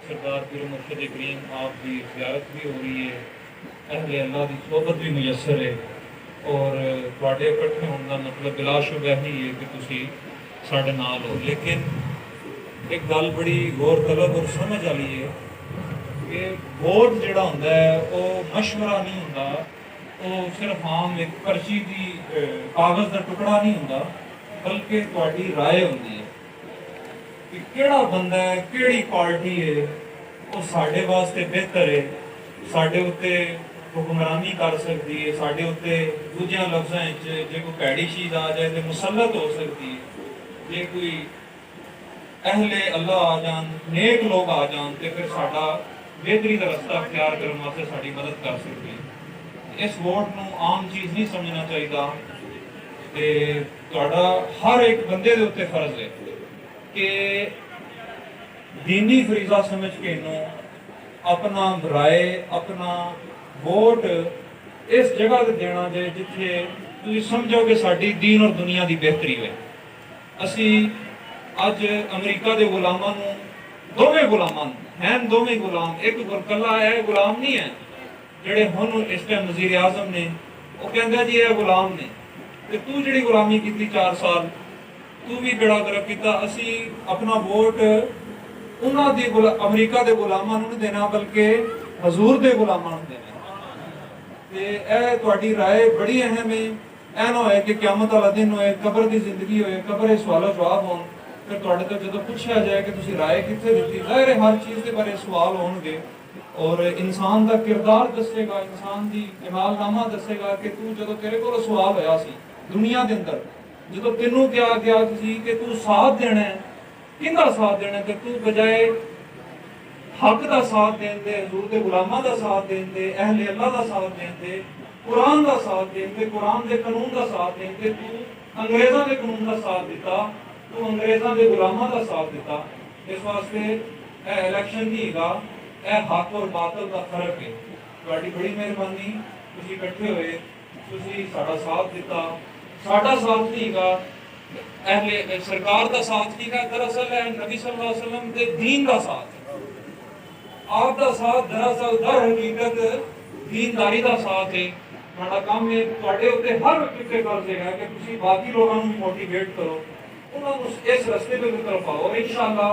सरदार पीर मुर्शद करीम आप की ज़ियारत भी हो रही है, अहले अल्लाह की सोबत भी मुयसर है और तुहाडे इकट्ठे होने का मतलब बिलाशुबा ही है कि तुसी साडे नाल हो। लेकिन एक गल बड़ी गौर तलब और समझ वाली है कि वोट जिहड़ा हुंदा है वो मशवरा नहीं हुंदा, वो सिर्फ आम एक पर्ची की कागज़ का टुकड़ा नहीं हुंदा, बल्कि तुहाडी राय हुंदी है कि केड़ा बंदा है, केड़ी पार्टी है वो साडे वास्ते बेहतर है, साडे उत्ते हुक्मरानी कर सकती है, साडे उत्ते दूजियां लफ्ज़ां च जे कोई भैड़ी चीज़ आ जाए तो मुसलत हो सकती है, जे कोई अहले अल्लाह आ जान, नेक लोग आ जान तो फिर साडा बेहतरी का रस्ता अख्तियार करने वास्ते साडी मदद कर सकती है। इस वोट नूं आम चीज़ नहीं समझना चाहिए ते तुहाडा हर एक बंदे दे उत्ते फर्ज है कि दीनी फरीजा समझ के इनू अपना राय, अपना वोट इस जगह ते देना जे जिथे तुसीं समझो कि साडी दीन और दुनिया की बेहतरी है। असी अज अमरीका के गुलामां नूं, दोवें गुलामां हैं, दोवें गुलाम, एक कला है गुलाम नहीं है जेडे हुण इस टाइम वज़ीर आज़म ने वो कहंदा जी ये गुलाम ने ते तू जिहड़ी गुलामी की 4 साल तू भी बेड़ा गर्क किया। असी अपना वोट उन्हां दी अमरीका के गुलामां नूं नहीं देना बल्कि हजूर के गुलामां नूं देना। ते ए तुहाडी राय बड़ी अहम है। ऐ ना होए कि क़यामत वाला दिन होए, कबर की जिंदगी होए, कबर दे सवालो जवाब होण, फिर तुहाडे तो जदों पुछया जाए कि तुसीं राय कित्थे दित्ती, ज़ाहिर है हर चीज़ के बारे सवाल होणगे और इंसान का किरदार दसेगा, इंसान की इमालनामा दसेगा कि तू जदों तेरे कोल सवाल होया सी दुनिया के अंदर, जो तेनों क्या गया कि तू साथ देना है, किंदा साथ देना है, तू बजाए हक का साथ देन दे, हजूर के गुलामां का साथ देन दे, अहले अल्लाह का साथ देन दे, कुरान का साथ देन दे, कुरान के कानून का साथ देन दे, तू अंग्रेज़ों के कानून का साथ दिता, तू अंग्रेज़ों के गुलामां का साथ दिता। इस वास्ते इलेक्शन नहीं हैगा, हक और बातल का फर्क है। तुहाडी बड़ी मेहरबानी, तुसीं इकट्ठे होए, तुसीं साडा साथ दिता। साडा साथ नहीं हैगा, अहले सरकार का साथ नहीं है, दरअसल है नबी सल्लल्लाहु अलैहि वसल्लम के दीन का साथ है। आपका साथ दरअसल दर हकीकत दीनदारी का साथ है। हमारा काम है तुहाडे उत्ते हर किसी कर देगा कि तुसीं बाकी लोगों को मोटिवेट करो, उन्होंने इस रस्ते पे तरफ आओ और इंशाअल्लाह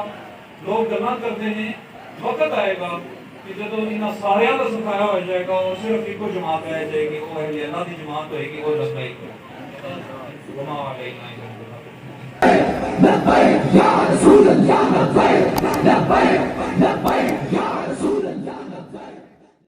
लोग गल्लां करते हैं, वक्त आएगा कि जो इन्हां सारियां का सफाया हो जाएगा और सिर्फ एको जमात रह जाएगी, वो अहले अल्लाह की जमात होएगी, वो रस्ताई वमा अलैना इल्ला